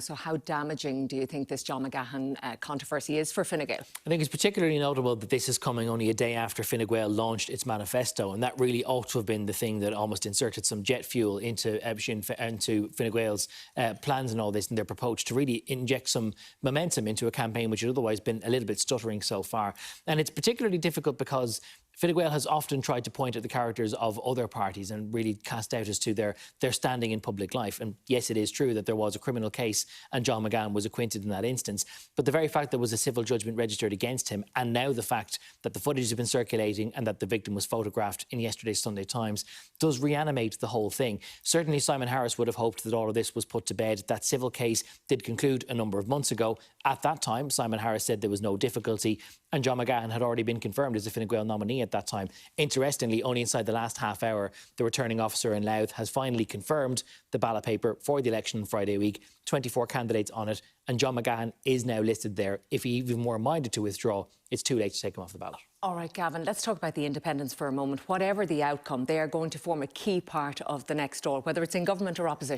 So how damaging do you think this John Mcgahon controversy is for Fine Gael? I think it's particularly notable that this is coming only a day after Fine Gael launched its manifesto, and that really ought to have been the thing that almost inserted some jet fuel into Fine Gael's plans and all this, and their approach to really inject some momentum into a campaign which had otherwise been a little bit stuttering so far. And it's particularly difficult because Fine Gael has often tried to point at the characters of other parties and really cast doubt as to their standing in public life. And yes, it is true that there was a criminal case and John Mcgahon was acquitted in that instance. But the very fact there was a civil judgment registered against him, and now the fact that the footage has been circulating and that the victim was photographed in yesterday's Sunday Times, does reanimate the whole thing. Certainly Simon Harris would have hoped that all of this was put to bed. That civil case did conclude a number of months ago. At that time, Simon Harris said there was no difficulty, and John Mcgahon had already been confirmed as a Fine Gael nominee at that time. Interestingly, only inside the last half hour, the returning officer in Louth has finally confirmed the ballot paper for the election on Friday week. 24 candidates on it, and John Mcgahon is now listed there. If he even were minded to withdraw, it's too late to take him off the ballot. All right, Gavin, let's talk about the independents for a moment. Whatever the outcome, they are going to form a key part of the next Dáil, whether it's in government or opposition.